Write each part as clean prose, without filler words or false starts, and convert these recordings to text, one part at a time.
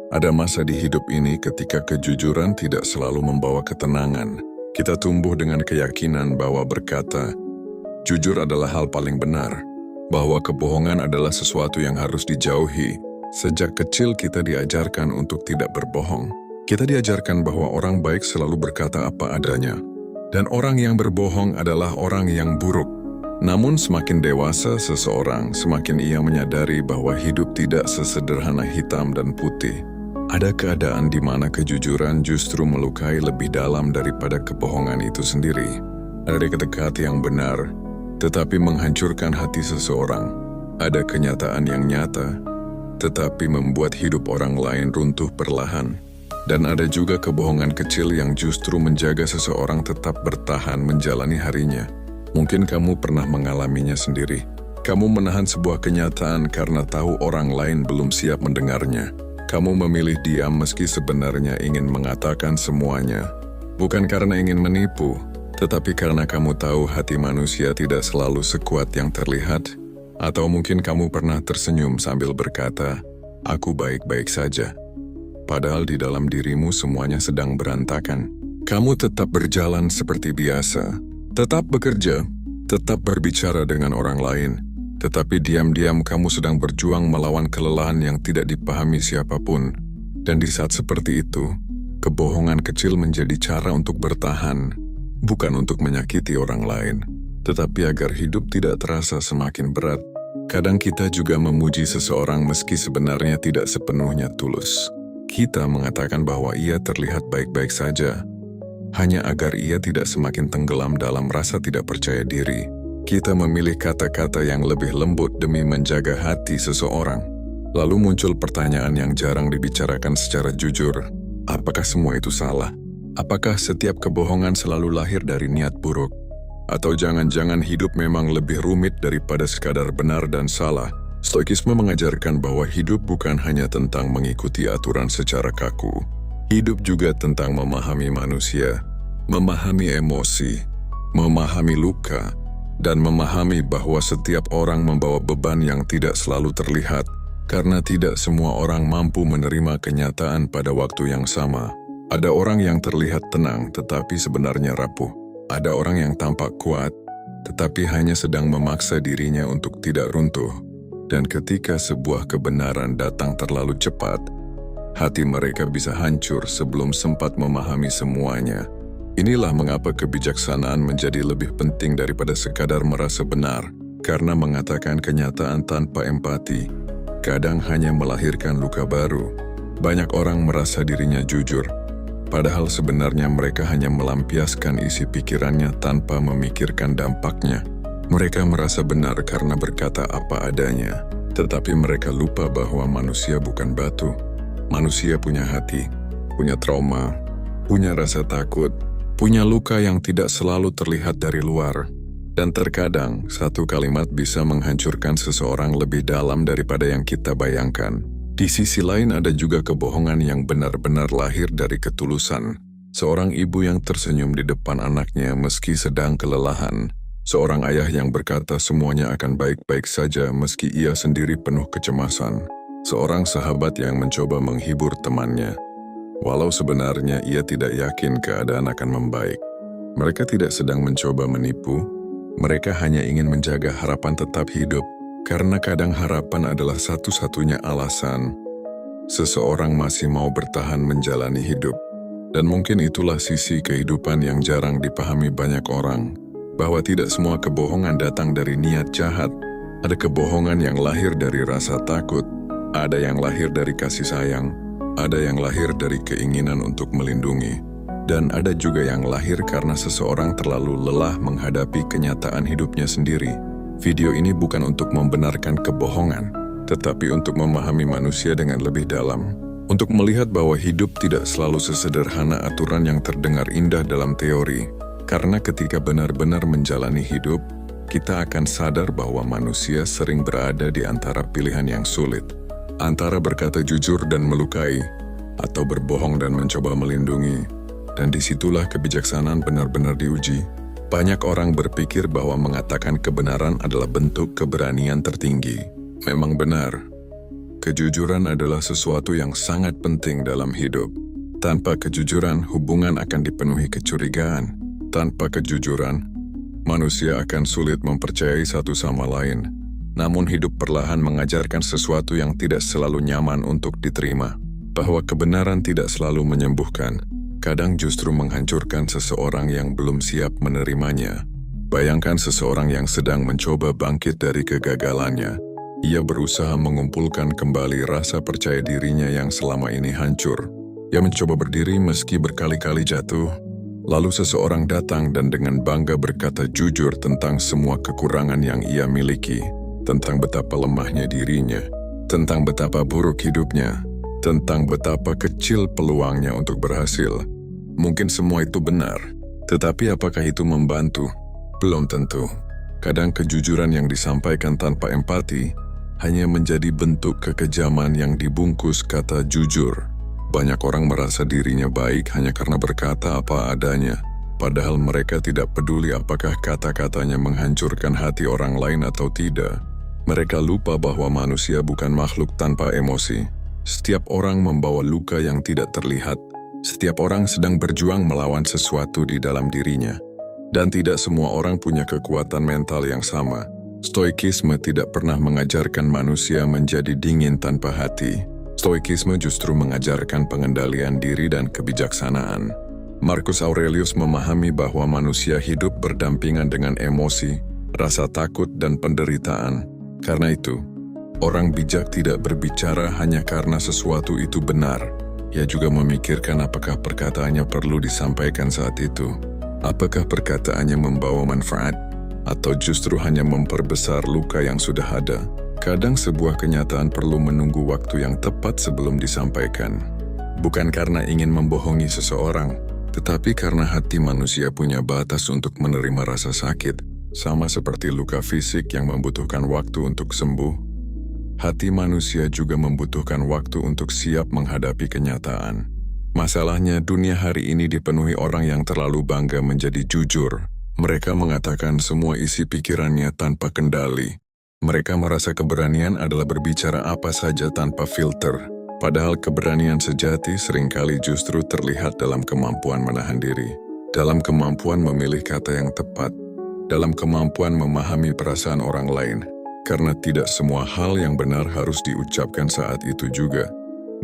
Ada masa di hidup ini ketika kejujuran tidak selalu membawa ketenangan. Kita tumbuh dengan keyakinan bahwa berkata, jujur adalah hal paling benar, bahwa kebohongan adalah sesuatu yang harus dijauhi. Sejak kecil kita diajarkan untuk tidak berbohong. Kita diajarkan bahwa orang baik selalu berkata apa adanya, dan orang yang berbohong adalah orang yang buruk. Namun semakin dewasa seseorang, semakin ia menyadari bahwa hidup tidak sesederhana hitam dan putih. Ada keadaan di mana kejujuran justru melukai lebih dalam daripada kebohongan itu sendiri. Ada kata-kata yang benar, tetapi menghancurkan hati seseorang. Ada kenyataan yang nyata, tetapi membuat hidup orang lain runtuh perlahan. Dan ada juga kebohongan kecil yang justru menjaga seseorang tetap bertahan menjalani harinya. Mungkin kamu pernah mengalaminya sendiri. Kamu menahan sebuah kenyataan karena tahu orang lain belum siap mendengarnya. Kamu memilih diam meski sebenarnya ingin mengatakan semuanya. Bukan karena ingin menipu, tetapi karena kamu tahu hati manusia tidak selalu sekuat yang terlihat. Atau mungkin kamu pernah tersenyum sambil berkata, "Aku baik-baik saja." Padahal di dalam dirimu semuanya sedang berantakan. Kamu tetap berjalan seperti biasa, tetap bekerja, tetap berbicara dengan orang lain. Tetapi diam-diam kamu sedang berjuang melawan kelelahan yang tidak dipahami siapapun. Dan di saat seperti itu, kebohongan kecil menjadi cara untuk bertahan, bukan untuk menyakiti orang lain, tetapi agar hidup tidak terasa semakin berat. Kadang kita juga memuji seseorang meski sebenarnya tidak sepenuhnya tulus. Kita mengatakan bahwa ia terlihat baik-baik saja, hanya agar ia tidak semakin tenggelam dalam rasa tidak percaya diri. Kita memilih kata-kata yang lebih lembut demi menjaga hati seseorang. Lalu muncul pertanyaan yang jarang dibicarakan secara jujur. Apakah semua itu salah? Apakah setiap kebohongan selalu lahir dari niat buruk? Atau jangan-jangan hidup memang lebih rumit daripada sekadar benar dan salah? Stoikisme mengajarkan bahwa hidup bukan hanya tentang mengikuti aturan secara kaku. Hidup juga tentang memahami manusia, memahami emosi, memahami luka, dan memahami bahwa setiap orang membawa beban yang tidak selalu terlihat, karena tidak semua orang mampu menerima kenyataan pada waktu yang sama. Ada orang yang terlihat tenang tetapi sebenarnya rapuh. Ada orang yang tampak kuat, tetapi hanya sedang memaksa dirinya untuk tidak runtuh. Dan ketika sebuah kebenaran datang terlalu cepat, hati mereka bisa hancur sebelum sempat memahami semuanya. Inilah mengapa kebijaksanaan menjadi lebih penting daripada sekadar merasa benar, karena mengatakan kenyataan tanpa empati kadang hanya melahirkan luka baru. Banyak orang merasa dirinya jujur, padahal sebenarnya mereka hanya melampiaskan isi pikirannya tanpa memikirkan dampaknya. Mereka merasa benar karena berkata apa adanya, tetapi mereka lupa bahwa manusia bukan batu. Manusia punya hati, punya trauma, punya rasa takut, punya luka yang tidak selalu terlihat dari luar. Dan terkadang, satu kalimat bisa menghancurkan seseorang lebih dalam daripada yang kita bayangkan. Di sisi lain ada juga kebohongan yang benar-benar lahir dari ketulusan. Seorang ibu yang tersenyum di depan anaknya meski sedang kelelahan. Seorang ayah yang berkata semuanya akan baik-baik saja meski ia sendiri penuh kecemasan. Seorang sahabat yang mencoba menghibur temannya, walau sebenarnya ia tidak yakin keadaan akan membaik. Mereka tidak sedang mencoba menipu, mereka hanya ingin menjaga harapan tetap hidup, karena kadang harapan adalah satu-satunya alasan seseorang masih mau bertahan menjalani hidup. Dan mungkin itulah sisi kehidupan yang jarang dipahami banyak orang, bahwa tidak semua kebohongan datang dari niat jahat. Ada kebohongan yang lahir dari rasa takut, ada yang lahir dari kasih sayang, ada yang lahir dari keinginan untuk melindungi, dan ada juga yang lahir karena seseorang terlalu lelah menghadapi kenyataan hidupnya sendiri. Video ini bukan untuk membenarkan kebohongan, tetapi untuk memahami manusia dengan lebih dalam. Untuk melihat bahwa hidup tidak selalu sesederhana aturan yang terdengar indah dalam teori. Karena ketika benar-benar menjalani hidup, kita akan sadar bahwa manusia sering berada di antara pilihan yang sulit. Antara berkata jujur dan melukai, atau berbohong dan mencoba melindungi. Dan disitulah kebijaksanaan benar-benar diuji. Banyak orang berpikir bahwa mengatakan kebenaran adalah bentuk keberanian tertinggi. Memang benar. Kejujuran adalah sesuatu yang sangat penting dalam hidup. Tanpa kejujuran, hubungan akan dipenuhi kecurigaan. Tanpa kejujuran, manusia akan sulit mempercayai satu sama lain. Namun hidup perlahan mengajarkan sesuatu yang tidak selalu nyaman untuk diterima. Bahwa kebenaran tidak selalu menyembuhkan, kadang justru menghancurkan seseorang yang belum siap menerimanya. Bayangkan seseorang yang sedang mencoba bangkit dari kegagalannya. Ia berusaha mengumpulkan kembali rasa percaya dirinya yang selama ini hancur. Ia mencoba berdiri meski berkali-kali jatuh. Lalu seseorang datang dan dengan bangga berkata jujur tentang semua kekurangan yang ia miliki, tentang betapa lemahnya dirinya, tentang betapa buruk hidupnya, tentang betapa kecil peluangnya untuk berhasil. Mungkin semua itu benar, tetapi apakah itu membantu? Belum tentu. Kadang kejujuran yang disampaikan tanpa empati hanya menjadi bentuk kekejaman yang dibungkus kata jujur. Banyak orang merasa dirinya baik hanya karena berkata apa adanya, padahal mereka tidak peduli apakah kata-katanya menghancurkan hati orang lain atau tidak. Mereka lupa bahwa manusia bukan makhluk tanpa emosi. Setiap orang membawa luka yang tidak terlihat. Setiap orang sedang berjuang melawan sesuatu di dalam dirinya. Dan tidak semua orang punya kekuatan mental yang sama. Stoikisme tidak pernah mengajarkan manusia menjadi dingin tanpa hati. Stoikisme justru mengajarkan pengendalian diri dan kebijaksanaan. Marcus Aurelius memahami bahwa manusia hidup berdampingan dengan emosi, rasa takut, dan penderitaan. Karena itu, orang bijak tidak berbicara hanya karena sesuatu itu benar. Ia juga memikirkan apakah perkataannya perlu disampaikan saat itu. Apakah perkataannya membawa manfaat? Atau justru hanya memperbesar luka yang sudah ada. Kadang sebuah kenyataan perlu menunggu waktu yang tepat sebelum disampaikan. Bukan karena ingin membohongi seseorang, tetapi karena hati manusia punya batas untuk menerima rasa sakit. Sama seperti luka fisik yang membutuhkan waktu untuk sembuh, hati manusia juga membutuhkan waktu untuk siap menghadapi kenyataan. Masalahnya, dunia hari ini dipenuhi orang yang terlalu bangga menjadi jujur. Mereka mengatakan semua isi pikirannya tanpa kendali. Mereka merasa keberanian adalah berbicara apa saja tanpa filter. Padahal keberanian sejati seringkali justru terlihat dalam kemampuan menahan diri, dalam kemampuan memilih kata yang tepat, dalam kemampuan memahami perasaan orang lain. Karena tidak semua hal yang benar harus diucapkan saat itu juga.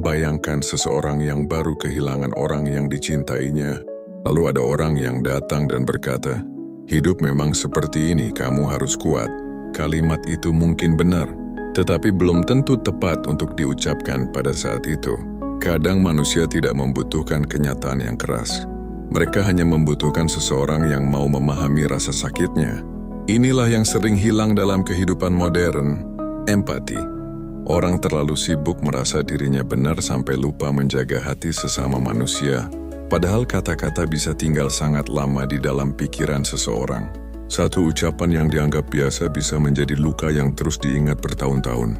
Bayangkan seseorang yang baru kehilangan orang yang dicintainya. Lalu ada orang yang datang dan berkata, "Hidup memang seperti ini, kamu harus kuat." Kalimat itu mungkin benar, tetapi belum tentu tepat untuk diucapkan pada saat itu. Kadang manusia tidak membutuhkan kenyataan yang keras. Mereka hanya membutuhkan seseorang yang mau memahami rasa sakitnya. Inilah yang sering hilang dalam kehidupan modern, empati. Orang terlalu sibuk merasa dirinya benar sampai lupa menjaga hati sesama manusia. Padahal kata-kata bisa tinggal sangat lama di dalam pikiran seseorang. Satu ucapan yang dianggap biasa bisa menjadi luka yang terus diingat bertahun-tahun.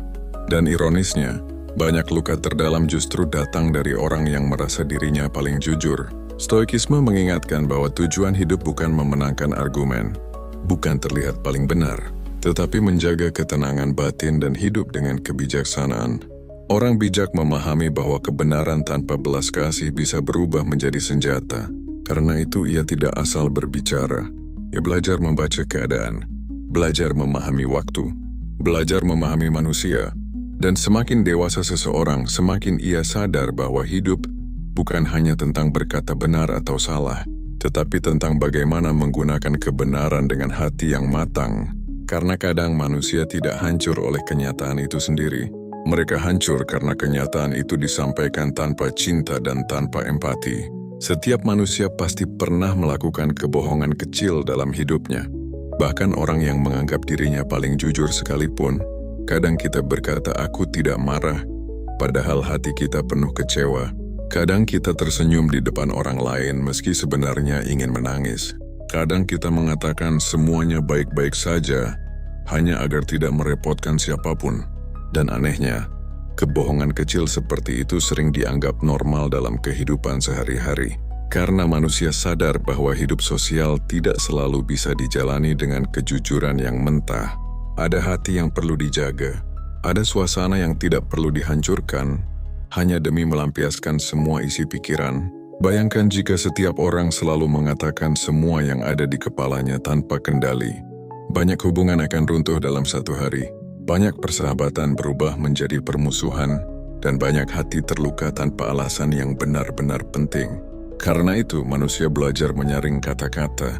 Dan ironisnya, banyak luka terdalam justru datang dari orang yang merasa dirinya paling jujur. Stoikisme mengingatkan bahwa tujuan hidup bukan memenangkan argumen, bukan terlihat paling benar, tetapi menjaga ketenangan batin dan hidup dengan kebijaksanaan. Orang bijak memahami bahwa kebenaran tanpa belas kasih bisa berubah menjadi senjata. Karena itu ia tidak asal berbicara. Ia belajar membaca keadaan, belajar memahami waktu, belajar memahami manusia. Dan semakin dewasa seseorang, semakin ia sadar bahwa hidup bukan hanya tentang berkata benar atau salah, tetapi tentang bagaimana menggunakan kebenaran dengan hati yang matang. Karena kadang manusia tidak hancur oleh kenyataan itu sendiri. Mereka hancur karena kenyataan itu disampaikan tanpa cinta dan tanpa empati. Setiap manusia pasti pernah melakukan kebohongan kecil dalam hidupnya. Bahkan orang yang menganggap dirinya paling jujur sekalipun, kadang kita berkata aku tidak marah, padahal hati kita penuh kecewa. Kadang kita tersenyum di depan orang lain meski sebenarnya ingin menangis. Kadang kita mengatakan semuanya baik-baik saja, hanya agar tidak merepotkan siapapun. Dan anehnya, kebohongan kecil seperti itu sering dianggap normal dalam kehidupan sehari-hari. Karena manusia sadar bahwa hidup sosial tidak selalu bisa dijalani dengan kejujuran yang mentah. Ada hati yang perlu dijaga, Ada suasana yang tidak perlu dihancurkan, hanya demi melampiaskan semua isi pikiran. Bayangkan jika setiap orang selalu mengatakan semua yang ada di kepalanya tanpa kendali. Banyak hubungan akan runtuh dalam satu hari. Banyak persahabatan berubah menjadi permusuhan, dan banyak hati terluka tanpa alasan yang benar-benar penting. Karena itu, manusia belajar menyaring kata-kata,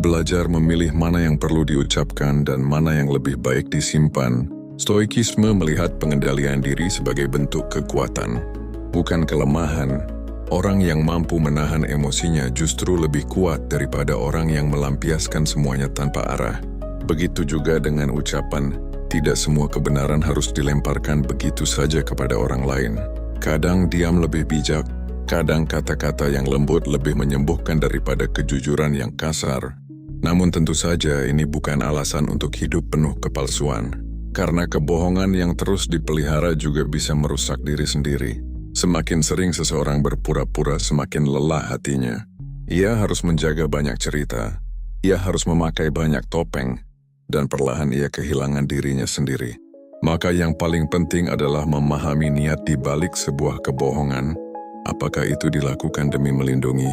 belajar memilih mana yang perlu diucapkan dan mana yang lebih baik disimpan. Stoikisme melihat pengendalian diri sebagai bentuk kekuatan, bukan kelemahan. Orang yang mampu menahan emosinya justru lebih kuat daripada orang yang melampiaskan semuanya tanpa arah. Begitu juga dengan ucapan, tidak semua kebenaran harus dilemparkan begitu saja kepada orang lain. Kadang diam lebih bijak, kadang kata-kata yang lembut lebih menyembuhkan daripada kejujuran yang kasar. Namun tentu saja ini bukan alasan untuk hidup penuh kepalsuan. Karena kebohongan yang terus dipelihara juga bisa merusak diri sendiri. Semakin sering seseorang berpura-pura, semakin lelah hatinya. Ia harus menjaga banyak cerita, ia harus memakai banyak topeng, dan perlahan ia kehilangan dirinya sendiri. Maka yang paling penting adalah memahami niat di balik sebuah kebohongan, apakah itu dilakukan demi melindungi,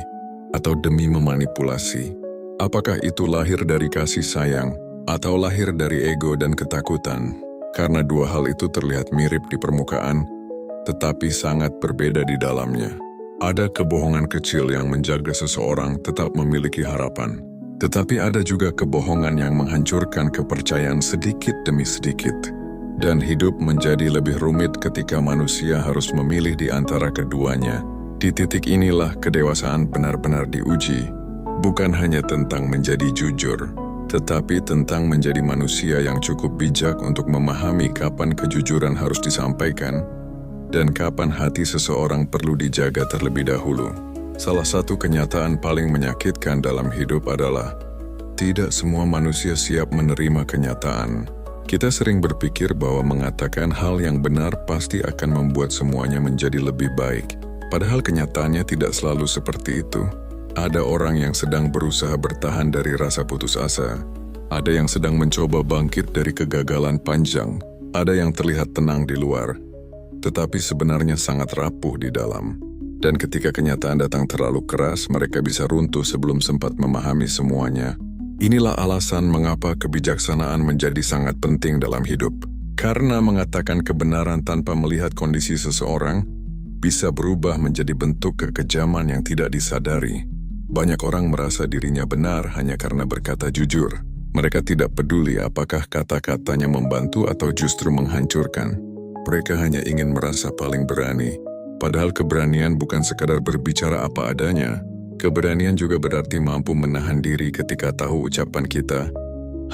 atau demi memanipulasi. Apakah itu lahir dari kasih sayang, atau lahir dari ego dan ketakutan? Karena dua hal itu terlihat mirip di permukaan, tetapi sangat berbeda di dalamnya. Ada kebohongan kecil yang menjaga seseorang tetap memiliki harapan. Tetapi ada juga kebohongan yang menghancurkan kepercayaan sedikit demi sedikit. Dan hidup menjadi lebih rumit ketika manusia harus memilih di antara keduanya. Di titik inilah kedewasaan benar-benar diuji. Bukan hanya tentang menjadi jujur, tetapi tentang menjadi manusia yang cukup bijak untuk memahami kapan kejujuran harus disampaikan, dan kapan hati seseorang perlu dijaga terlebih dahulu. Salah satu kenyataan paling menyakitkan dalam hidup adalah tidak semua manusia siap menerima kenyataan. Kita sering berpikir bahwa mengatakan hal yang benar pasti akan membuat semuanya menjadi lebih baik. Padahal kenyataannya tidak selalu seperti itu. Ada orang yang sedang berusaha bertahan dari rasa putus asa. Ada yang sedang mencoba bangkit dari kegagalan panjang. Ada yang terlihat tenang di luar, tetapi sebenarnya sangat rapuh di dalam. Dan ketika kenyataan datang terlalu keras, mereka bisa runtuh sebelum sempat memahami semuanya. Inilah alasan mengapa kebijaksanaan menjadi sangat penting dalam hidup. Karena mengatakan kebenaran tanpa melihat kondisi seseorang bisa berubah menjadi bentuk kekejaman yang tidak disadari. Banyak orang merasa dirinya benar hanya karena berkata jujur. Mereka tidak peduli apakah kata-katanya membantu atau justru menghancurkan. Mereka hanya ingin merasa paling berani. Padahal keberanian bukan sekadar berbicara apa adanya. Keberanian juga berarti mampu menahan diri ketika tahu ucapan kita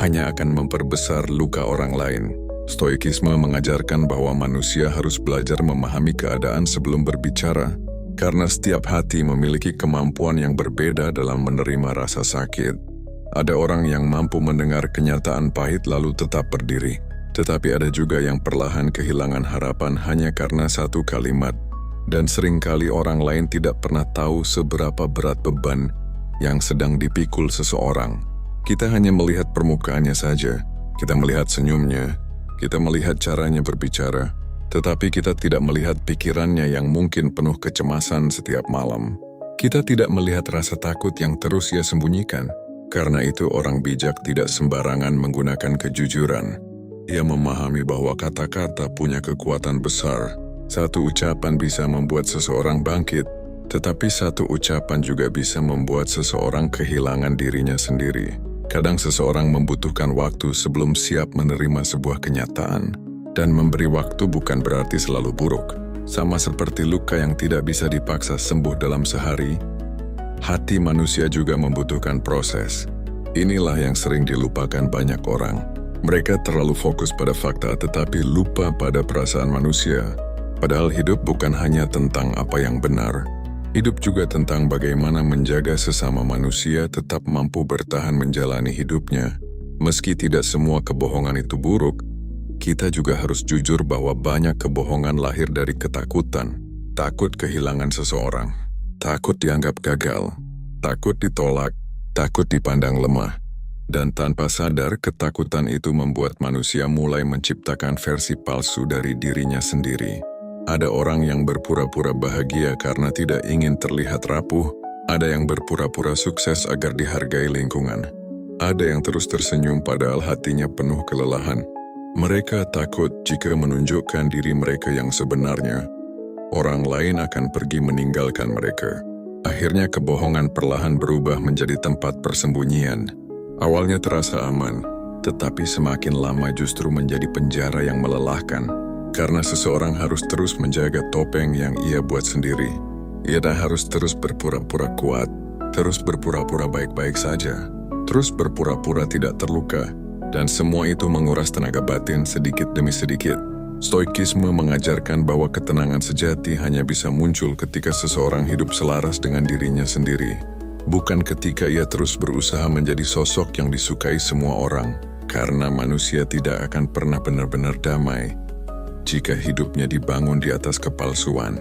hanya akan memperbesar luka orang lain. Stoikisme mengajarkan bahwa manusia harus belajar memahami keadaan sebelum berbicara, karena setiap hati memiliki kemampuan yang berbeda dalam menerima rasa sakit. Ada orang yang mampu mendengar kenyataan pahit lalu tetap berdiri. Tetapi ada juga yang perlahan kehilangan harapan hanya karena satu kalimat. Dan seringkali orang lain tidak pernah tahu seberapa berat beban yang sedang dipikul seseorang. Kita hanya melihat permukaannya saja. Kita melihat senyumnya. Kita melihat caranya berbicara. Tetapi kita tidak melihat pikirannya yang mungkin penuh kecemasan setiap malam. Kita tidak melihat rasa takut yang terus ia sembunyikan. Karena itu orang bijak tidak sembarangan menggunakan kejujuran. Ia memahami bahwa kata-kata punya kekuatan besar. Satu ucapan bisa membuat seseorang bangkit, tetapi satu ucapan juga bisa membuat seseorang kehilangan dirinya sendiri. Kadang seseorang membutuhkan waktu sebelum siap menerima sebuah kenyataan, dan memberi waktu bukan berarti selalu buruk. Sama seperti luka yang tidak bisa dipaksa sembuh dalam sehari, hati manusia juga membutuhkan proses. Inilah yang sering dilupakan banyak orang. Mereka terlalu fokus pada fakta tetapi lupa pada perasaan manusia. Padahal hidup bukan hanya tentang apa yang benar. Hidup juga tentang bagaimana menjaga sesama manusia tetap mampu bertahan menjalani hidupnya. Meski tidak semua kebohongan itu buruk, kita juga harus jujur bahwa banyak kebohongan lahir dari ketakutan. Takut kehilangan seseorang, takut dianggap gagal, takut ditolak, takut dipandang lemah. Dan tanpa sadar, ketakutan itu membuat manusia mulai menciptakan versi palsu dari dirinya sendiri. Ada orang yang berpura-pura bahagia karena tidak ingin terlihat rapuh. Ada yang berpura-pura sukses agar dihargai lingkungan. Ada yang terus tersenyum padahal hatinya penuh kelelahan. Mereka takut jika menunjukkan diri mereka yang sebenarnya, orang lain akan pergi meninggalkan mereka. Akhirnya kebohongan perlahan berubah menjadi tempat persembunyian. Awalnya terasa aman, tetapi semakin lama justru menjadi penjara yang melelahkan. Karena seseorang harus terus menjaga topeng yang ia buat sendiri. Ia harus terus berpura-pura kuat, terus berpura-pura baik-baik saja, terus berpura-pura tidak terluka, dan semua itu menguras tenaga batin sedikit demi sedikit. Stoikisme mengajarkan bahwa ketenangan sejati hanya bisa muncul ketika seseorang hidup selaras dengan dirinya sendiri. Bukan ketika ia terus berusaha menjadi sosok yang disukai semua orang, karena manusia tidak akan pernah benar-benar damai jika hidupnya dibangun di atas kepalsuan.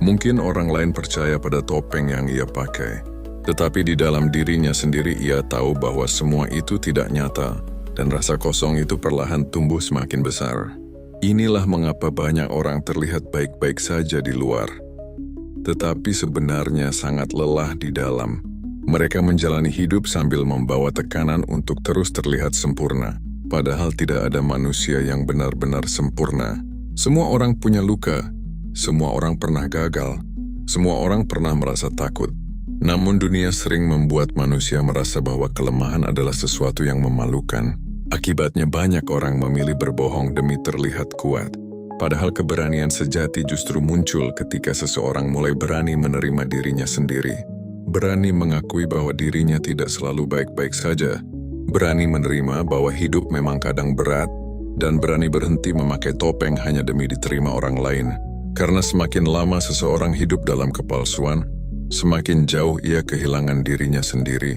Mungkin orang lain percaya pada topeng yang ia pakai, tetapi di dalam dirinya sendiri ia tahu bahwa semua itu tidak nyata, dan rasa kosong itu perlahan tumbuh semakin besar. Inilah mengapa banyak orang terlihat baik-baik saja di luar, tetapi sebenarnya sangat lelah di dalam. Mereka menjalani hidup sambil membawa tekanan untuk terus terlihat sempurna, padahal tidak ada manusia yang benar-benar sempurna. Semua orang punya luka, semua orang pernah gagal, semua orang pernah merasa takut. Namun dunia sering membuat manusia merasa bahwa kelemahan adalah sesuatu yang memalukan. Akibatnya banyak orang memilih berbohong demi terlihat kuat. Padahal keberanian sejati justru muncul ketika seseorang mulai berani menerima dirinya sendiri. Berani mengakui bahwa dirinya tidak selalu baik-baik saja. Berani menerima bahwa hidup memang kadang berat. Dan berani berhenti memakai topeng hanya demi diterima orang lain. Karena semakin lama seseorang hidup dalam kepalsuan, semakin jauh ia kehilangan dirinya sendiri.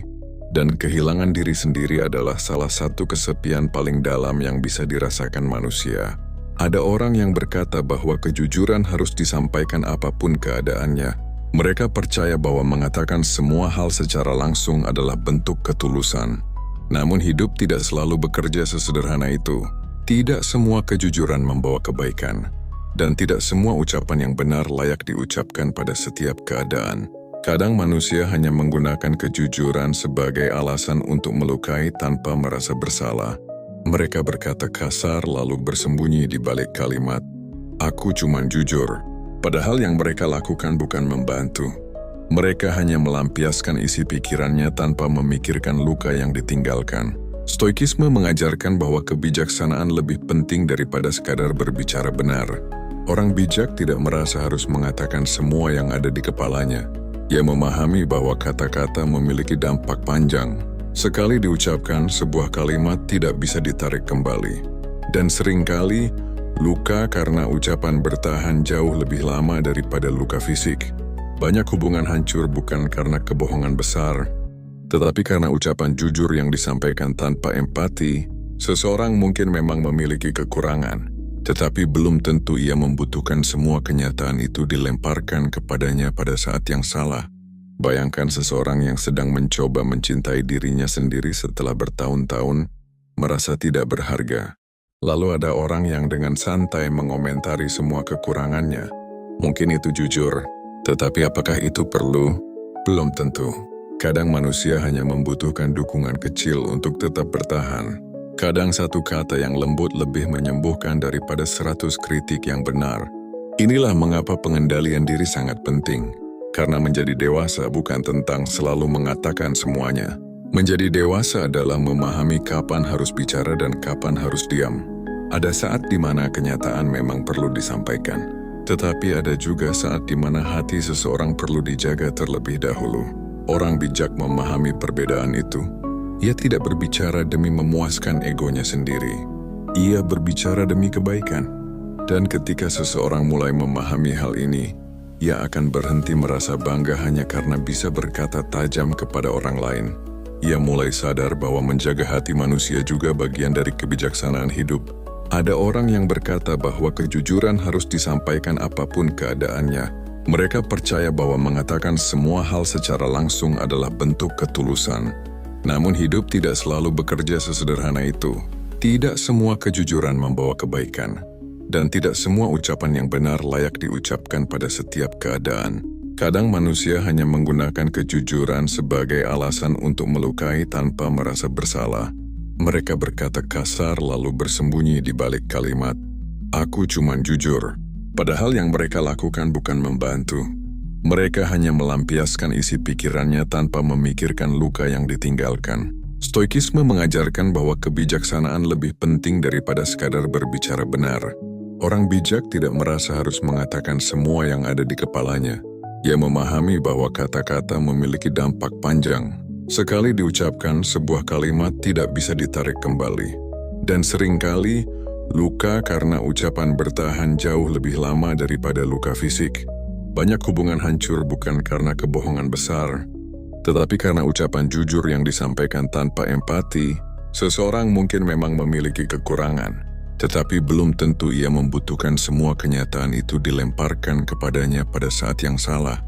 Dan kehilangan diri sendiri adalah salah satu kesepian paling dalam yang bisa dirasakan manusia. Ada orang yang berkata bahwa kejujuran harus disampaikan apapun keadaannya. Mereka percaya bahwa mengatakan semua hal secara langsung adalah bentuk ketulusan. Namun hidup tidak selalu bekerja sesederhana itu. Tidak semua kejujuran membawa kebaikan. Dan tidak semua ucapan yang benar layak diucapkan pada setiap keadaan. Kadang manusia hanya menggunakan kejujuran sebagai alasan untuk melukai tanpa merasa bersalah. Mereka berkata kasar lalu bersembunyi di balik kalimat, "Aku cuma jujur." Padahal yang mereka lakukan bukan membantu. Mereka hanya melampiaskan isi pikirannya tanpa memikirkan luka yang ditinggalkan. Stoikisme mengajarkan bahwa kebijaksanaan lebih penting daripada sekadar berbicara benar. Orang bijak tidak merasa harus mengatakan semua yang ada di kepalanya. Ia memahami bahwa kata-kata memiliki dampak panjang. Sekali diucapkan, sebuah kalimat tidak bisa ditarik kembali. Dan seringkali, luka karena ucapan bertahan jauh lebih lama daripada luka fisik. Banyak hubungan hancur bukan karena kebohongan besar, tetapi karena ucapan jujur yang disampaikan tanpa empati. Seseorang mungkin memang memiliki kekurangan, tetapi belum tentu ia membutuhkan semua kenyataan itu dilemparkan kepadanya pada saat yang salah. Bayangkan seseorang yang sedang mencoba mencintai dirinya sendiri setelah bertahun-tahun, merasa tidak berharga. Lalu ada orang yang dengan santai mengomentari semua kekurangannya. Mungkin itu jujur, tetapi apakah itu perlu? Belum tentu. Kadang manusia hanya membutuhkan dukungan kecil untuk tetap bertahan. Kadang satu kata yang lembut lebih menyembuhkan daripada 100 kritik yang benar. Inilah mengapa pengendalian diri sangat penting. Karena menjadi dewasa bukan tentang selalu mengatakan semuanya. Menjadi dewasa adalah memahami kapan harus bicara dan kapan harus diam. Ada saat di mana kenyataan memang perlu disampaikan. Tetapi ada juga saat di mana hati seseorang perlu dijaga terlebih dahulu. Orang bijak memahami perbedaan itu. Ia tidak berbicara demi memuaskan egonya sendiri. Ia berbicara demi kebaikan. Dan ketika seseorang mulai memahami hal ini, ia akan berhenti merasa bangga hanya karena bisa berkata tajam kepada orang lain. Ia mulai sadar bahwa menjaga hati manusia juga bagian dari kebijaksanaan hidup. Ada orang yang berkata bahwa kejujuran harus disampaikan apapun keadaannya. Mereka percaya bahwa mengatakan semua hal secara langsung adalah bentuk ketulusan. Namun hidup tidak selalu bekerja sesederhana itu. Tidak semua kejujuran membawa kebaikan. Dan tidak semua ucapan yang benar layak diucapkan pada setiap keadaan. Kadang manusia hanya menggunakan kejujuran sebagai alasan untuk melukai tanpa merasa bersalah. Mereka berkata kasar lalu bersembunyi di balik kalimat, "Aku cuman jujur." Padahal yang mereka lakukan bukan membantu. Mereka hanya melampiaskan isi pikirannya tanpa memikirkan luka yang ditinggalkan. Stoikisme mengajarkan bahwa kebijaksanaan lebih penting daripada sekadar berbicara benar. Orang bijak tidak merasa harus mengatakan semua yang ada di kepalanya. Ia memahami bahwa kata-kata memiliki dampak panjang. Sekali diucapkan, sebuah kalimat tidak bisa ditarik kembali. Dan seringkali, luka karena ucapan bertahan jauh lebih lama daripada luka fisik. Banyak hubungan hancur bukan karena kebohongan besar, tetapi karena ucapan jujur yang disampaikan tanpa empati. Seseorang mungkin memang memiliki kekurangan, tetapi belum tentu ia membutuhkan semua kenyataan itu dilemparkan kepadanya pada saat yang salah.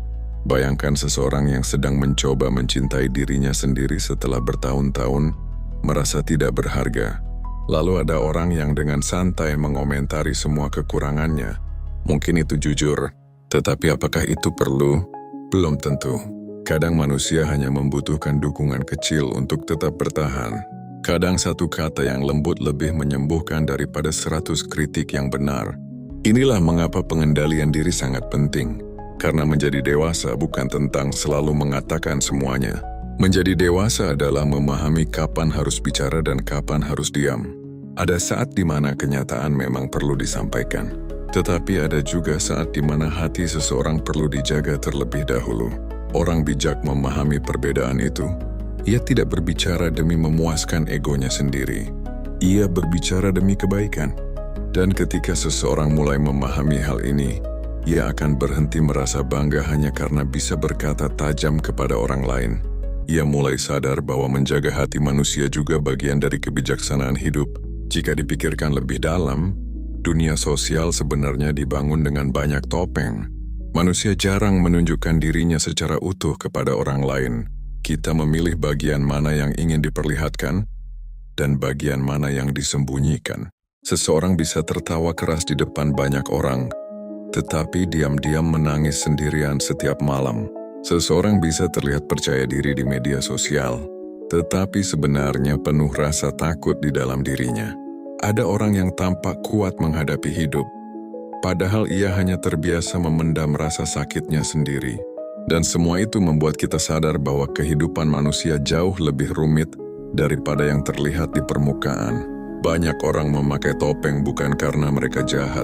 Bayangkan seseorang yang sedang mencoba mencintai dirinya sendiri setelah bertahun-tahun, merasa tidak berharga. Lalu ada orang yang dengan santai mengomentari semua kekurangannya. Mungkin itu jujur, tetapi apakah itu perlu? Belum tentu. Kadang manusia hanya membutuhkan dukungan kecil untuk tetap bertahan. Kadang satu kata yang lembut lebih menyembuhkan daripada 100 kritik yang benar. Inilah mengapa pengendalian diri sangat penting. Karena menjadi dewasa bukan tentang selalu mengatakan semuanya. Menjadi dewasa adalah memahami kapan harus bicara dan kapan harus diam. Ada saat di mana kenyataan memang perlu disampaikan. Tetapi ada juga saat di mana hati seseorang perlu dijaga terlebih dahulu. Orang bijak memahami perbedaan itu. Ia tidak berbicara demi memuaskan egonya sendiri. Ia berbicara demi kebaikan. Dan ketika seseorang mulai memahami hal ini, ia akan berhenti merasa bangga hanya karena bisa berkata tajam kepada orang lain. Ia mulai sadar bahwa menjaga hati manusia juga bagian dari kebijaksanaan hidup. Jika dipikirkan lebih dalam, dunia sosial sebenarnya dibangun dengan banyak topeng. Manusia jarang menunjukkan dirinya secara utuh kepada orang lain. Kita memilih bagian mana yang ingin diperlihatkan dan bagian mana yang disembunyikan. Seseorang bisa tertawa keras di depan banyak orang, tetapi diam-diam menangis sendirian setiap malam. Seseorang bisa terlihat percaya diri di media sosial, tetapi sebenarnya penuh rasa takut di dalam dirinya. Ada orang yang tampak kuat menghadapi hidup, padahal ia hanya terbiasa memendam rasa sakitnya sendiri. Dan semua itu membuat kita sadar bahwa kehidupan manusia jauh lebih rumit daripada yang terlihat di permukaan. Banyak orang memakai topeng bukan karena mereka jahat.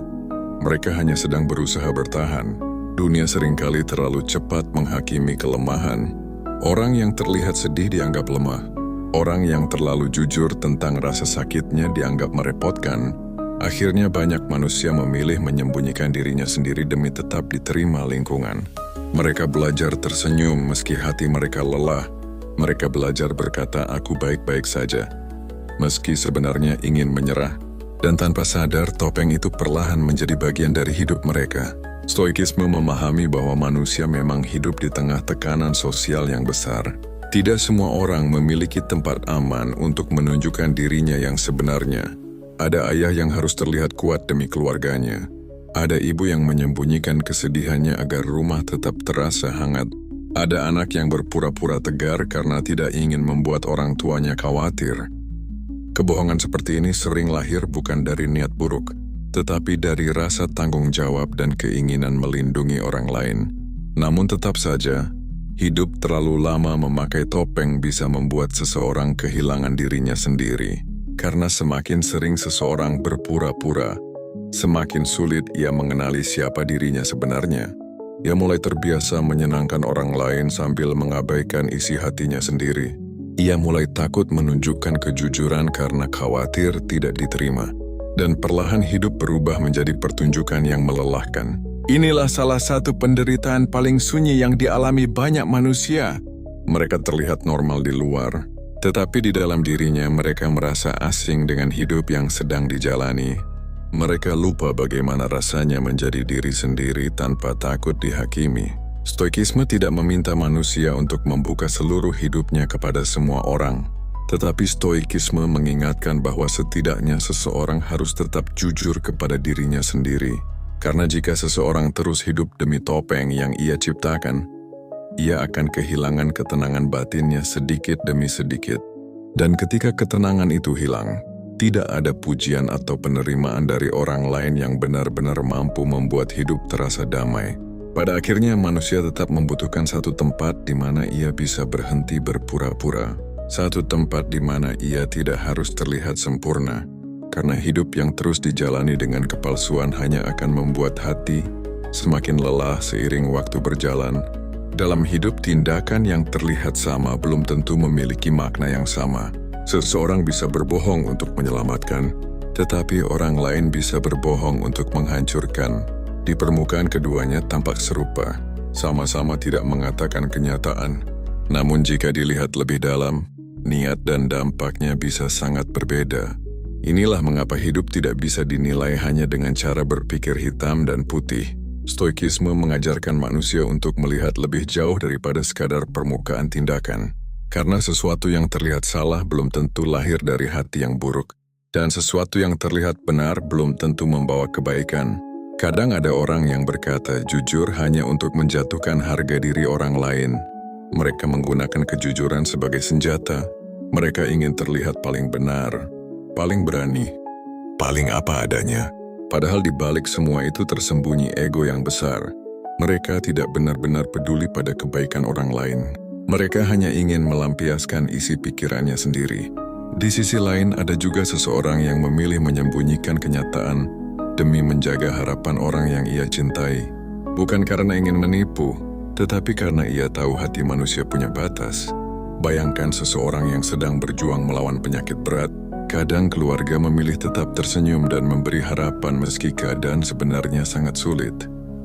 Mereka hanya sedang berusaha bertahan. Dunia seringkali terlalu cepat menghakimi kelemahan. Orang yang terlihat sedih dianggap lemah. Orang yang terlalu jujur tentang rasa sakitnya dianggap merepotkan. Akhirnya banyak manusia memilih menyembunyikan dirinya sendiri demi tetap diterima lingkungan. Mereka belajar tersenyum meski hati mereka lelah. Mereka belajar berkata, "Aku baik-baik saja," meski sebenarnya ingin menyerah. Dan tanpa sadar, topeng itu perlahan menjadi bagian dari hidup mereka. Stoikisme memahami bahwa manusia memang hidup di tengah tekanan sosial yang besar. Tidak semua orang memiliki tempat aman untuk menunjukkan dirinya yang sebenarnya. Ada ayah yang harus terlihat kuat demi keluarganya. Ada ibu yang menyembunyikan kesedihannya agar rumah tetap terasa hangat. Ada anak yang berpura-pura tegar karena tidak ingin membuat orang tuanya khawatir. Kebohongan seperti ini sering lahir bukan dari niat buruk, tetapi dari rasa tanggung jawab dan keinginan melindungi orang lain. Namun tetap saja, hidup terlalu lama memakai topeng bisa membuat seseorang kehilangan dirinya sendiri. Karena semakin sering seseorang berpura-pura, semakin sulit ia mengenali siapa dirinya sebenarnya. Ia mulai terbiasa menyenangkan orang lain sambil mengabaikan isi hatinya sendiri. Ia mulai takut menunjukkan kejujuran karena khawatir tidak diterima. Dan perlahan hidup berubah menjadi pertunjukan yang melelahkan. Inilah salah satu penderitaan paling sunyi yang dialami banyak manusia. Mereka terlihat normal di luar, tetapi di dalam dirinya mereka merasa asing dengan hidup yang sedang dijalani. Mereka lupa bagaimana rasanya menjadi diri sendiri tanpa takut dihakimi. Stoikisme tidak meminta manusia untuk membuka seluruh hidupnya kepada semua orang, tetapi stoikisme mengingatkan bahwa setidaknya seseorang harus tetap jujur kepada dirinya sendiri. Karena jika seseorang terus hidup demi topeng yang ia ciptakan, ia akan kehilangan ketenangan batinnya sedikit demi sedikit. Dan ketika ketenangan itu hilang, tidak ada pujian atau penerimaan dari orang lain yang benar-benar mampu membuat hidup terasa damai. Pada akhirnya manusia tetap membutuhkan satu tempat di mana ia bisa berhenti berpura-pura. Satu tempat di mana ia tidak harus terlihat sempurna. Karena hidup yang terus dijalani dengan kepalsuan hanya akan membuat hati semakin lelah seiring waktu berjalan. Dalam hidup, tindakan yang terlihat sama belum tentu memiliki makna yang sama. Seseorang bisa berbohong untuk menyelamatkan, tetapi orang lain bisa berbohong untuk menghancurkan. Di permukaan keduanya tampak serupa, sama-sama tidak mengatakan kenyataan. Namun jika dilihat lebih dalam, niat dan dampaknya bisa sangat berbeda. Inilah mengapa hidup tidak bisa dinilai hanya dengan cara berpikir hitam dan putih. Stoikisme mengajarkan manusia untuk melihat lebih jauh daripada sekadar permukaan tindakan. Karena sesuatu yang terlihat salah belum tentu lahir dari hati yang buruk, dan sesuatu yang terlihat benar belum tentu membawa kebaikan. Kadang ada orang yang berkata jujur hanya untuk menjatuhkan harga diri orang lain. Mereka menggunakan kejujuran sebagai senjata. Mereka ingin terlihat paling benar, paling berani, paling apa adanya. Padahal di balik semua itu tersembunyi ego yang besar. Mereka tidak benar-benar peduli pada kebaikan orang lain. Mereka hanya ingin melampiaskan isi pikirannya sendiri. Di sisi lain ada juga seseorang yang memilih menyembunyikan kenyataan demi menjaga harapan orang yang ia cintai. Bukan karena ingin menipu, tetapi karena ia tahu hati manusia punya batas. Bayangkan seseorang yang sedang berjuang melawan penyakit berat. Kadang keluarga memilih tetap tersenyum dan memberi harapan meski keadaan sebenarnya sangat sulit.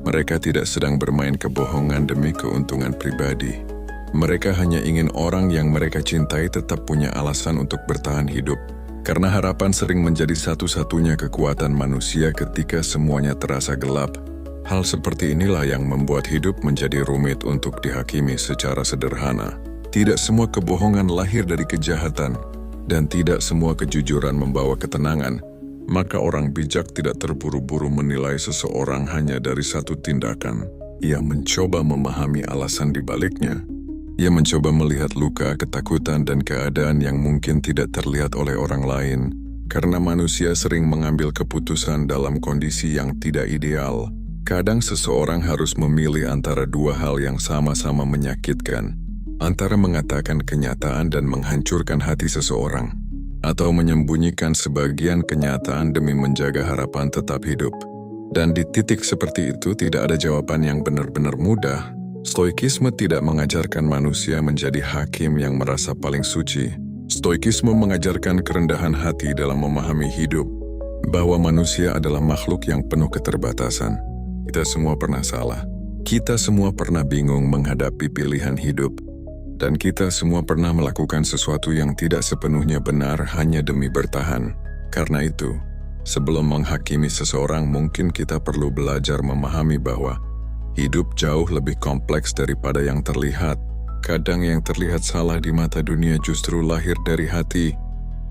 Mereka tidak sedang bermain kebohongan demi keuntungan pribadi. Mereka hanya ingin orang yang mereka cintai tetap punya alasan untuk bertahan hidup. Karena harapan sering menjadi satu-satunya kekuatan manusia ketika semuanya terasa gelap. Hal seperti inilah yang membuat hidup menjadi rumit untuk dihakimi secara sederhana. Tidak semua kebohongan lahir dari kejahatan, dan tidak semua kejujuran membawa ketenangan. Maka orang bijak tidak terburu-buru menilai seseorang hanya dari satu tindakan. Ia mencoba memahami alasan di baliknya. Ia mencoba melihat luka, ketakutan, dan keadaan yang mungkin tidak terlihat oleh orang lain. Karena manusia sering mengambil keputusan dalam kondisi yang tidak ideal. Kadang seseorang harus memilih antara dua hal yang sama-sama menyakitkan. Antara mengatakan kenyataan dan menghancurkan hati seseorang. Atau menyembunyikan sebagian kenyataan demi menjaga harapan tetap hidup. Dan di titik seperti itu tidak ada jawaban yang benar-benar mudah. Stoikisme tidak mengajarkan manusia menjadi hakim yang merasa paling suci. Stoikisme mengajarkan kerendahan hati dalam memahami hidup, bahwa manusia adalah makhluk yang penuh keterbatasan. Kita semua pernah salah. Kita semua pernah bingung menghadapi pilihan hidup. Dan kita semua pernah melakukan sesuatu yang tidak sepenuhnya benar hanya demi bertahan. Karena itu, sebelum menghakimi seseorang mungkin kita perlu belajar memahami bahwa hidup jauh lebih kompleks daripada yang terlihat. Kadang yang terlihat salah di mata dunia justru lahir dari hati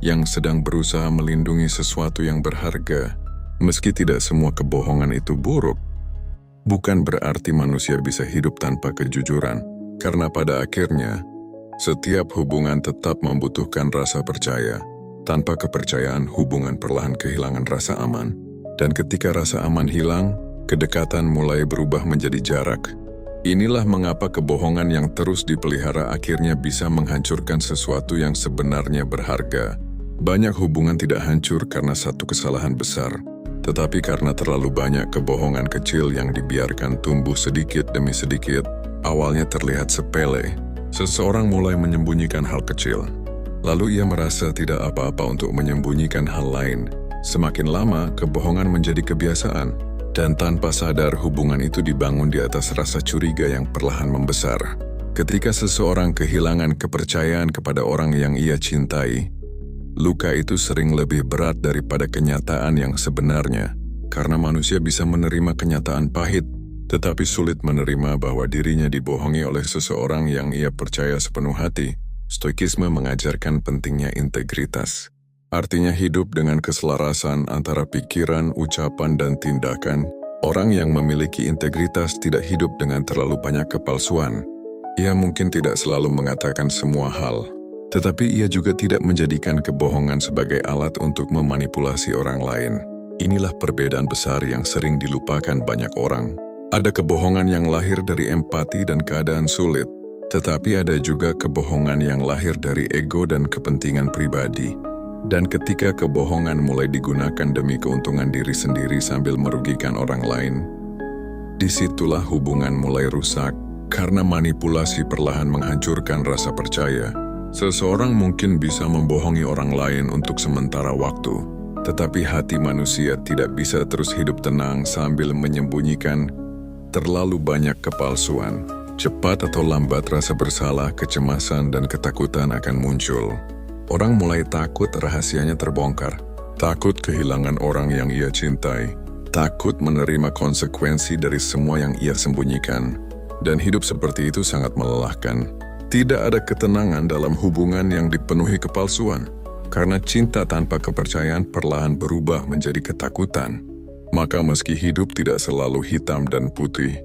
yang sedang berusaha melindungi sesuatu yang berharga. Meski tidak semua kebohongan itu buruk, bukan berarti manusia bisa hidup tanpa kejujuran. Karena pada akhirnya, setiap hubungan tetap membutuhkan rasa percaya. Tanpa kepercayaan, hubungan perlahan kehilangan rasa aman. Dan ketika rasa aman hilang, kedekatan mulai berubah menjadi jarak. Inilah mengapa kebohongan yang terus dipelihara akhirnya bisa menghancurkan sesuatu yang sebenarnya berharga. Banyak hubungan tidak hancur karena satu kesalahan besar, tetapi karena terlalu banyak kebohongan kecil yang dibiarkan tumbuh sedikit demi sedikit. Awalnya terlihat sepele, seseorang mulai menyembunyikan hal kecil. Lalu ia merasa tidak apa-apa untuk menyembunyikan hal lain. Semakin lama, kebohongan menjadi kebiasaan. Dan tanpa sadar hubungan itu dibangun di atas rasa curiga yang perlahan membesar. Ketika seseorang kehilangan kepercayaan kepada orang yang ia cintai, luka itu sering lebih berat daripada kenyataan yang sebenarnya. Karena manusia bisa menerima kenyataan pahit, tetapi sulit menerima bahwa dirinya dibohongi oleh seseorang yang ia percaya sepenuh hati. Stoikisme mengajarkan pentingnya integritas. Artinya hidup dengan keselarasan antara pikiran, ucapan, dan tindakan. Orang yang memiliki integritas tidak hidup dengan terlalu banyak kepalsuan. Ia mungkin tidak selalu mengatakan semua hal, tetapi ia juga tidak menjadikan kebohongan sebagai alat untuk memanipulasi orang lain. Inilah perbedaan besar yang sering dilupakan banyak orang. Ada kebohongan yang lahir dari empati dan keadaan sulit, tetapi ada juga kebohongan yang lahir dari ego dan kepentingan pribadi. Dan ketika kebohongan mulai digunakan demi keuntungan diri sendiri sambil merugikan orang lain, disitulah hubungan mulai rusak karena manipulasi perlahan menghancurkan rasa percaya. Seseorang mungkin bisa membohongi orang lain untuk sementara waktu, tetapi hati manusia tidak bisa terus hidup tenang sambil menyembunyikan terlalu banyak kepalsuan. Cepat atau lambat rasa bersalah, kecemasan, dan ketakutan akan muncul. Orang mulai takut rahasianya terbongkar, takut kehilangan orang yang ia cintai, takut menerima konsekuensi dari semua yang ia sembunyikan. Dan hidup seperti itu sangat melelahkan. Tidak ada ketenangan dalam hubungan yang dipenuhi kepalsuan, karena cinta tanpa kepercayaan perlahan berubah menjadi ketakutan. Maka meski hidup tidak selalu hitam dan putih,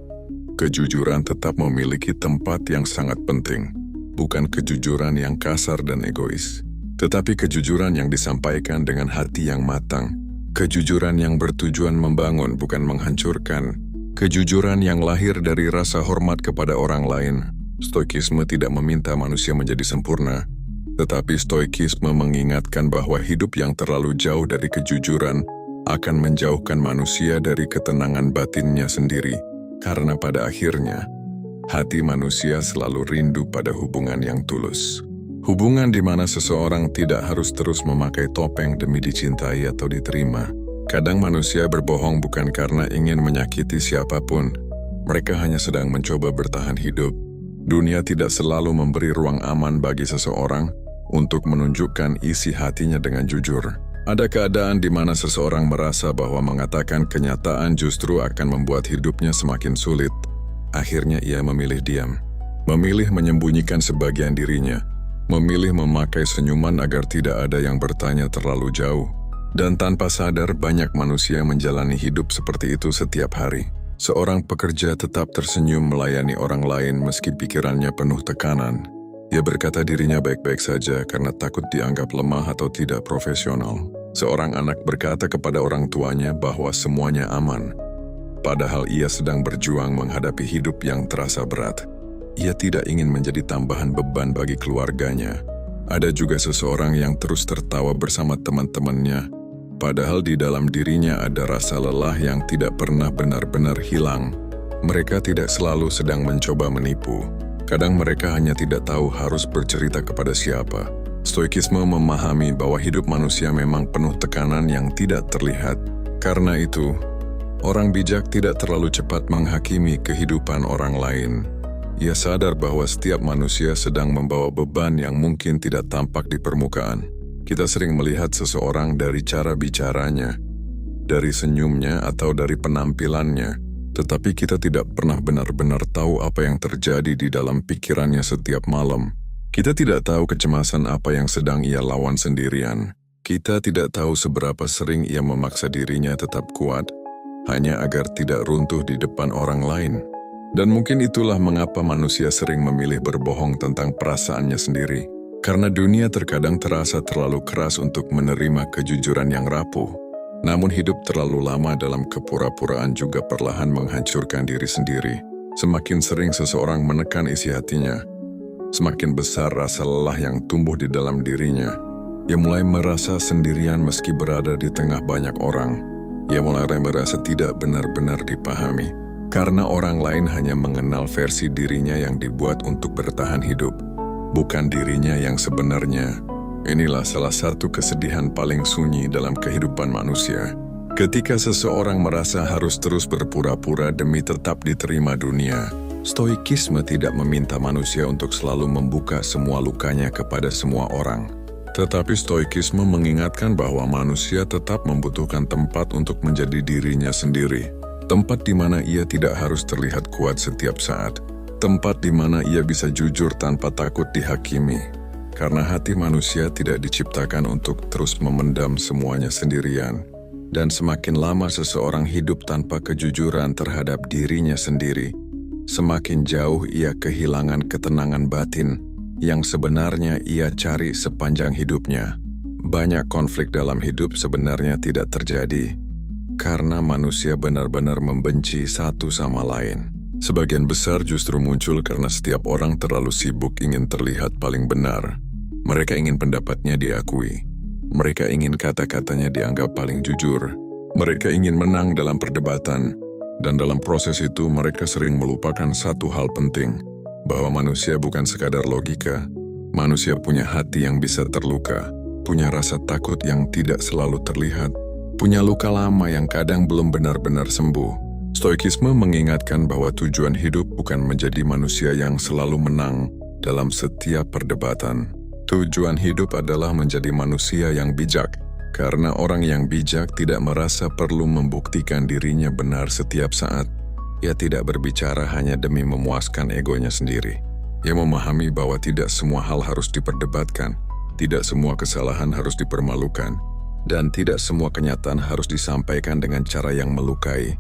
kejujuran tetap memiliki tempat yang sangat penting. Bukan kejujuran yang kasar dan egois, tetapi kejujuran yang disampaikan dengan hati yang matang. Kejujuran yang bertujuan membangun, bukan menghancurkan. Kejujuran yang lahir dari rasa hormat kepada orang lain. Stoikisme tidak meminta manusia menjadi sempurna, tetapi stoikisme mengingatkan bahwa hidup yang terlalu jauh dari kejujuran akan menjauhkan manusia dari ketenangan batinnya sendiri, karena pada akhirnya, hati manusia selalu rindu pada hubungan yang tulus. Hubungan di mana seseorang tidak harus terus memakai topeng demi dicintai atau diterima. Kadang manusia berbohong bukan karena ingin menyakiti siapapun, mereka hanya sedang mencoba bertahan hidup. Dunia tidak selalu memberi ruang aman bagi seseorang untuk menunjukkan isi hatinya dengan jujur. Ada keadaan di mana seseorang merasa bahwa mengatakan kenyataan justru akan membuat hidupnya semakin sulit. Akhirnya ia memilih diam, memilih menyembunyikan sebagian dirinya, memilih memakai senyuman agar tidak ada yang bertanya terlalu jauh. Dan tanpa sadar banyak manusia menjalani hidup seperti itu setiap hari. Seorang pekerja tetap tersenyum melayani orang lain meski pikirannya penuh tekanan. Ia berkata dirinya baik-baik saja karena takut dianggap lemah atau tidak profesional. Seorang anak berkata kepada orang tuanya bahwa semuanya aman, padahal ia sedang berjuang menghadapi hidup yang terasa berat. Ia tidak ingin menjadi tambahan beban bagi keluarganya. Ada juga seseorang yang terus tertawa bersama teman-temannya, padahal di dalam dirinya ada rasa lelah yang tidak pernah benar-benar hilang. Mereka tidak selalu sedang mencoba menipu. Kadang mereka hanya tidak tahu harus bercerita kepada siapa. Stoikisme memahami bahwa hidup manusia memang penuh tekanan yang tidak terlihat. Karena itu, orang bijak tidak terlalu cepat menghakimi kehidupan orang lain. Ia sadar bahwa setiap manusia sedang membawa beban yang mungkin tidak tampak di permukaan. Kita sering melihat seseorang dari cara bicaranya, dari senyumnya atau dari penampilannya. Tetapi kita tidak pernah benar-benar tahu apa yang terjadi di dalam pikirannya setiap malam. Kita tidak tahu kecemasan apa yang sedang ia lawan sendirian. Kita tidak tahu seberapa sering ia memaksa dirinya tetap kuat, hanya agar tidak runtuh di depan orang lain. Dan mungkin itulah mengapa manusia sering memilih berbohong tentang perasaannya sendiri. Karena dunia terkadang terasa terlalu keras untuk menerima kejujuran yang rapuh. Namun hidup terlalu lama dalam kepura-puraan juga perlahan menghancurkan diri sendiri. Semakin sering seseorang menekan isi hatinya, semakin besar rasa lelah yang tumbuh di dalam dirinya. Ia mulai merasa sendirian meski berada di tengah banyak orang. Ia mulai merasa tidak benar-benar dipahami, karena orang lain hanya mengenal versi dirinya yang dibuat untuk bertahan hidup, bukan dirinya yang sebenarnya. Inilah salah satu kesedihan paling sunyi dalam kehidupan manusia. Ketika seseorang merasa harus terus berpura-pura demi tetap diterima dunia, stoikisme tidak meminta manusia untuk selalu membuka semua lukanya kepada semua orang. Tetapi stoikisme mengingatkan bahwa manusia tetap membutuhkan tempat untuk menjadi dirinya sendiri. Tempat di mana ia tidak harus terlihat kuat setiap saat. Tempat di mana ia bisa jujur tanpa takut dihakimi. Karena hati manusia tidak diciptakan untuk terus memendam semuanya sendirian. Dan semakin lama seseorang hidup tanpa kejujuran terhadap dirinya sendiri, semakin jauh ia kehilangan ketenangan batin yang sebenarnya ia cari sepanjang hidupnya. Banyak konflik dalam hidup sebenarnya tidak terjadi karena manusia benar-benar membenci satu sama lain. Sebagian besar justru muncul karena setiap orang terlalu sibuk ingin terlihat paling benar. Mereka ingin pendapatnya diakui. Mereka ingin kata-katanya dianggap paling jujur. Mereka ingin menang dalam perdebatan. Dan dalam proses itu mereka sering melupakan satu hal penting, bahwa manusia bukan sekadar logika. Manusia punya hati yang bisa terluka, punya rasa takut yang tidak selalu terlihat, punya luka lama yang kadang belum benar-benar sembuh. Stoikisme mengingatkan bahwa tujuan hidup bukan menjadi manusia yang selalu menang dalam setiap perdebatan. Tujuan hidup adalah menjadi manusia yang bijak, karena orang yang bijak tidak merasa perlu membuktikan dirinya benar setiap saat. Ia tidak berbicara hanya demi memuaskan egonya sendiri. Ia memahami bahwa tidak semua hal harus diperdebatkan, tidak semua kesalahan harus dipermalukan, dan tidak semua kenyataan harus disampaikan dengan cara yang melukai.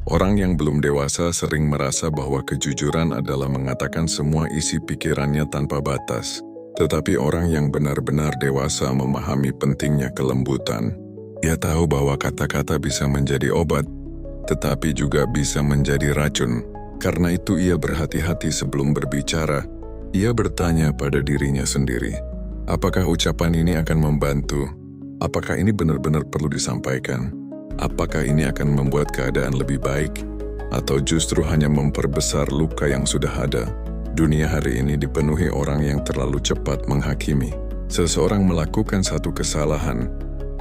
Orang yang belum dewasa sering merasa bahwa kejujuran adalah mengatakan semua isi pikirannya tanpa batas. Tetapi orang yang benar-benar dewasa memahami pentingnya kelembutan. Ia tahu bahwa kata-kata bisa menjadi obat, tetapi juga bisa menjadi racun. Karena itu ia berhati-hati sebelum berbicara. Ia bertanya pada dirinya sendiri, apakah ucapan ini akan membantu? Apakah ini benar-benar perlu disampaikan? Apakah ini akan membuat keadaan lebih baik? Atau justru hanya memperbesar luka yang sudah ada? Dunia hari ini dipenuhi orang yang terlalu cepat menghakimi. Seseorang melakukan satu kesalahan,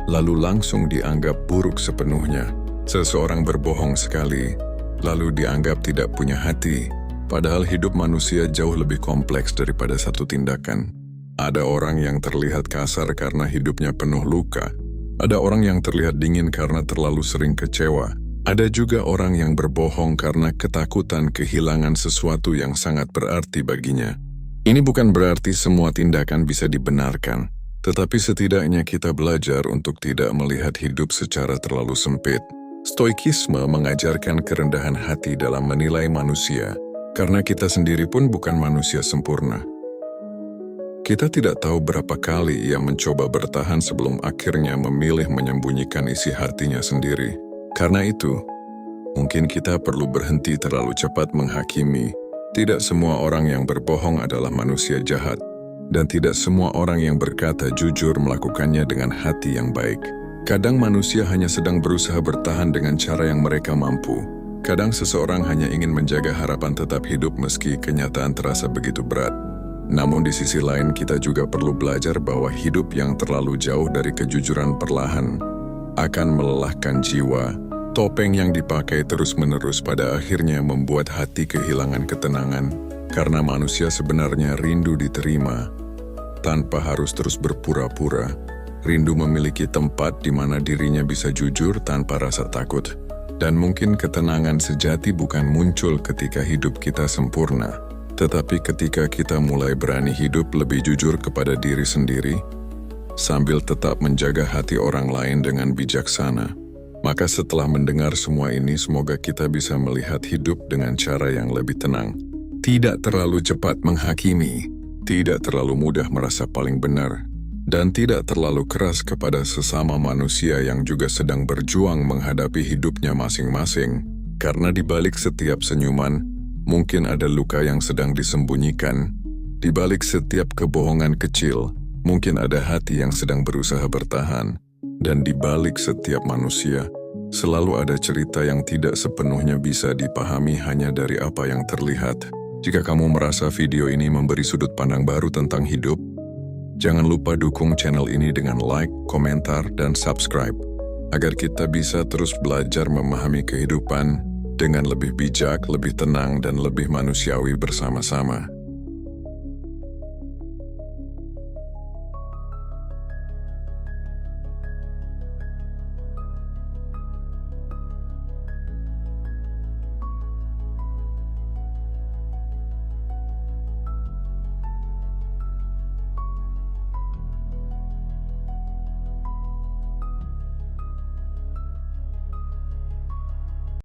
lalu langsung dianggap buruk sepenuhnya. Seseorang berbohong sekali, lalu dianggap tidak punya hati. Padahal hidup manusia jauh lebih kompleks daripada satu tindakan. Ada orang yang terlihat kasar karena hidupnya penuh luka. Ada orang yang terlihat dingin karena terlalu sering kecewa. Ada juga orang yang berbohong karena ketakutan kehilangan sesuatu yang sangat berarti baginya. Ini bukan berarti semua tindakan bisa dibenarkan, tetapi setidaknya kita belajar untuk tidak melihat hidup secara terlalu sempit. Stoikisme mengajarkan kerendahan hati dalam menilai manusia, karena kita sendiri pun bukan manusia sempurna. Kita tidak tahu berapa kali ia mencoba bertahan sebelum akhirnya memilih menyembunyikan isi hatinya sendiri. Karena itu, mungkin kita perlu berhenti terlalu cepat menghakimi. Tidak semua orang yang berbohong adalah manusia jahat, dan tidak semua orang yang berkata jujur melakukannya dengan hati yang baik. Kadang manusia hanya sedang berusaha bertahan dengan cara yang mereka mampu. Kadang seseorang hanya ingin menjaga harapan tetap hidup meski kenyataan terasa begitu berat. Namun di sisi lain kita juga perlu belajar bahwa hidup yang terlalu jauh dari kejujuran perlahan akan melelahkan jiwa. Topeng yang dipakai terus-menerus pada akhirnya membuat hati kehilangan ketenangan, karena manusia sebenarnya rindu diterima, tanpa harus terus berpura-pura. Rindu memiliki tempat di mana dirinya bisa jujur tanpa rasa takut. Dan mungkin ketenangan sejati bukan muncul ketika hidup kita sempurna, tetapi ketika kita mulai berani hidup lebih jujur kepada diri sendiri, sambil tetap menjaga hati orang lain dengan bijaksana. Maka setelah mendengar semua ini, semoga kita bisa melihat hidup dengan cara yang lebih tenang. Tidak terlalu cepat menghakimi, tidak terlalu mudah merasa paling benar, dan tidak terlalu keras kepada sesama manusia yang juga sedang berjuang menghadapi hidupnya masing-masing. Karena di balik setiap senyuman, mungkin ada luka yang sedang disembunyikan. Di balik setiap kebohongan kecil, mungkin ada hati yang sedang berusaha bertahan. Dan di balik setiap manusia, selalu ada cerita yang tidak sepenuhnya bisa dipahami hanya dari apa yang terlihat. Jika kamu merasa video ini memberi sudut pandang baru tentang hidup, jangan lupa dukung channel ini dengan like, komentar, dan subscribe, agar kita bisa terus belajar memahami kehidupan dengan lebih bijak, lebih tenang, dan lebih manusiawi bersama-sama.